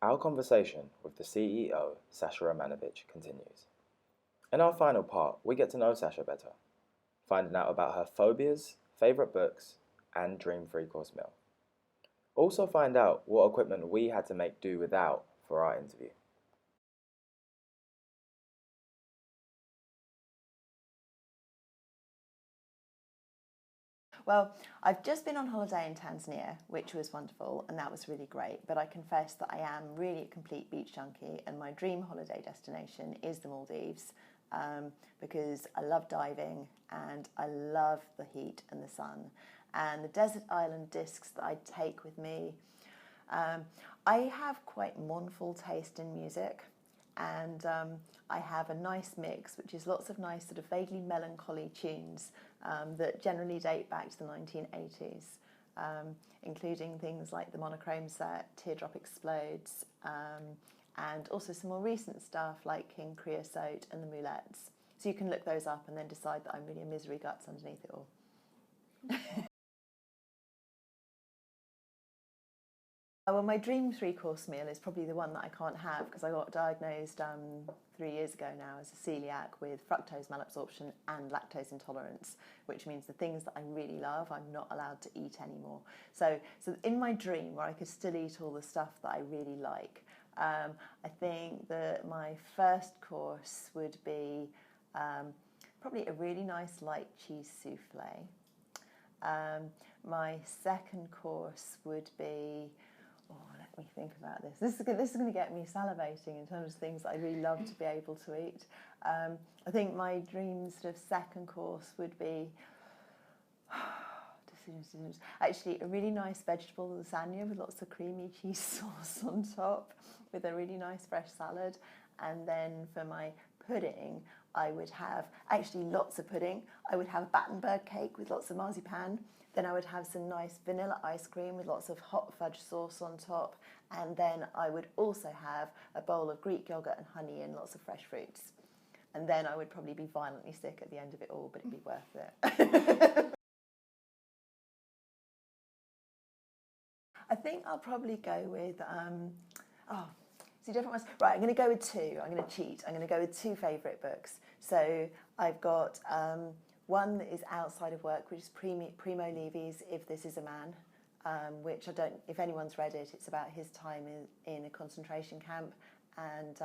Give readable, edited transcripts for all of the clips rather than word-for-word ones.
Our conversation with the CEO, Sacha Romanovitch, continues. In our final part, we get to know Sacha better, finding out about her phobias, favourite books, and dream three-course meal. Also find out what equipment we had to make do without for our interview. Well, I've just been on holiday in Tanzania, which was wonderful, and that was really great. But I confess that I am really a complete beach junkie, and my dream holiday destination is the Maldives because I love diving and I love the heat and the sun. And the desert island discs that I take with me, I have quite mournful taste in music. And I have a nice mix, which is lots of nice sort of vaguely melancholy tunes that generally date back to the 1980s, including things like the Monochrome set, Teardrop Explodes, and also some more recent stuff like King Creosote and the Moulettes. So you can look those up and then decide that I'm really a misery guts underneath it all. Well, my dream three-course meal is probably the one that I can't have because I got diagnosed 3 years ago now as a celiac with fructose malabsorption and lactose intolerance, which means the things that I really love, I'm not allowed to eat anymore. So in my dream, where I could still eat all the stuff that I really like, I think that my first course would be probably a really nice light cheese souffle. My second course would be... Oh, let me think about this. This is going to get me salivating in terms of things that I really love to be able to eat. I think my dream sort of second course would be actually a really nice vegetable lasagna with lots of creamy cheese sauce on top, with a really nice fresh salad. And then for my pudding, I would have actually lots of pudding. I would have a Battenberg cake with lots of marzipan. Then I would have some nice vanilla ice cream with lots of hot fudge sauce on top. And then I would also have a bowl of Greek yogurt and honey and lots of fresh fruits. And then I would probably be violently sick at the end of it all, but it'd be worth it. I think I'll probably go with, different ones. Right, I'm going to go with two. I'm going to cheat. I'm going to go with two favourite books. So I've got... one that is outside of work, which is Primo Levi's If This Is a Man, which I don't, if anyone's read it, it's about his time in a concentration camp and,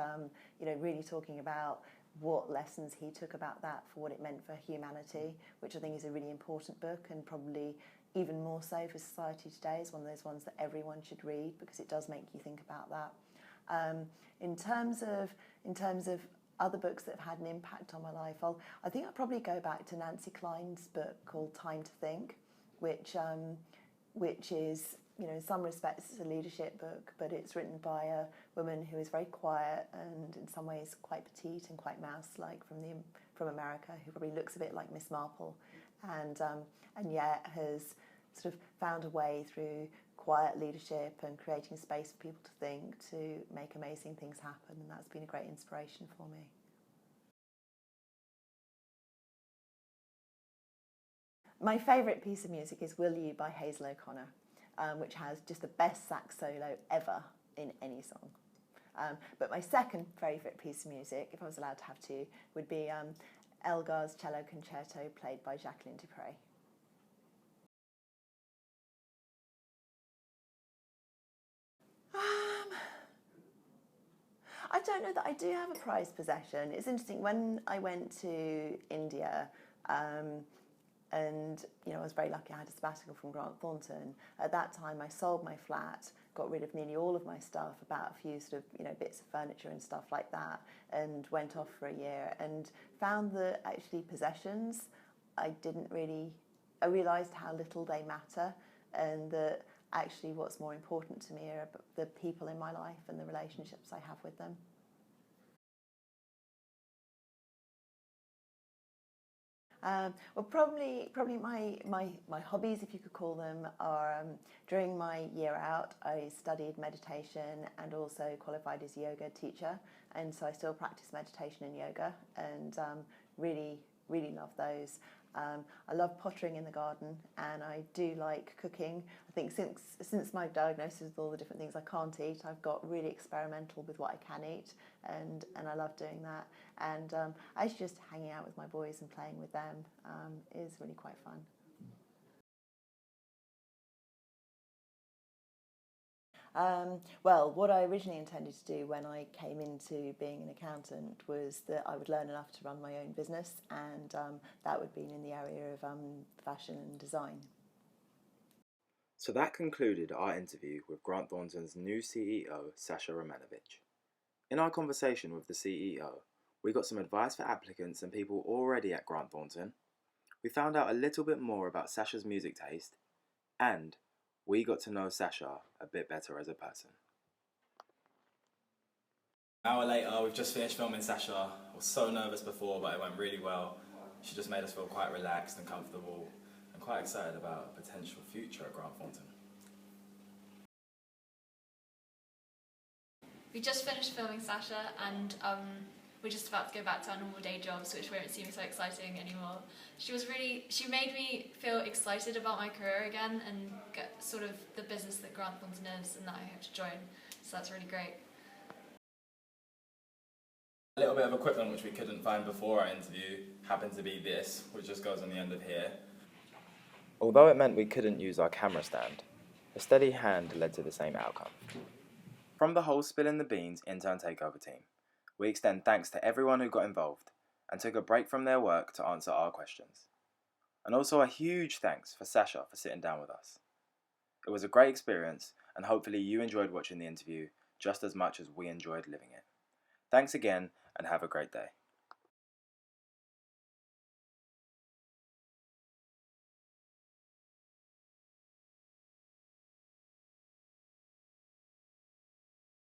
really talking about what lessons he took about that for what it meant for humanity, which I think is a really important book and probably even more so for society today. Is one of those ones that everyone should read because it does make you think about that. In terms of other books that have had an impact on my life, I think I'll probably go back to Nancy Kline's book called Time to Think, which is, in some respects, it's a leadership book, but it's written by a woman who is very quiet and in some ways quite petite and quite mouse-like from America, who probably looks a bit like Miss Marple, and yet has sort of found a way through quiet leadership and creating space for people to think to make amazing things happen, and that's been a great inspiration for me. My favourite piece of music is Will You by Hazel O'Connor, which has just the best sax solo ever in any song. But my second favourite piece of music, if I was allowed to have two, would be Elgar's Cello Concerto played by Jacqueline Dupre. I don't know that I do have a prized possession. It's interesting, when I went to India, and I was very lucky I had a sabbatical from Grant Thornton. At that time I sold my flat, got rid of nearly all of my stuff, about a few sort of bits of furniture and stuff like that, and went off for a year and found that actually possessions, I realised how little they matter, and that actually what's more important to me are the people in my life and the relationships I have with them. Well, probably my hobbies, if you could call them, are during my year out, I studied meditation and also qualified as a yoga teacher, and so I still practice meditation and yoga, and really love those. I love pottering in the garden, and I do like cooking. I think since my diagnosis with all the different things I can't eat, I've got really experimental with what I can eat, and I love doing that. And actually just hanging out with my boys and playing with them is really quite fun. Well, what I originally intended to do when I came into being an accountant was that I would learn enough to run my own business, and that would be in the area of fashion and design. So that concluded our interview with Grant Thornton's new CEO, Sacha Romanovitch. In our conversation with the CEO, we got some advice for applicants and people already at Grant Thornton. We found out a little bit more about Sacha's music taste, and we got to know Sacha a bit better as a person. An hour later, we've just finished filming Sacha. I was so nervous before, but it went really well. She just made us feel quite relaxed and comfortable, and quite excited about a potential future at Grant Thornton. We just finished filming Sacha, and we're just about to go back to our normal day jobs, which won't seem so exciting anymore. She made me feel excited about my career again, and get sort of the business that Grant Thornton is and that I hope to join. So that's really great. A little bit of equipment which we couldn't find before our interview happened to be this, which just goes on the end of here. Although it meant we couldn't use our camera stand, a steady hand led to the same outcome. From the whole Spilling the Beans intern takeover team, we extend thanks to everyone who got involved and took a break from their work to answer our questions. And also a huge thanks for Sacha for sitting down with us. It was a great experience, and hopefully you enjoyed watching the interview just as much as we enjoyed living it. Thanks again, and have a great day.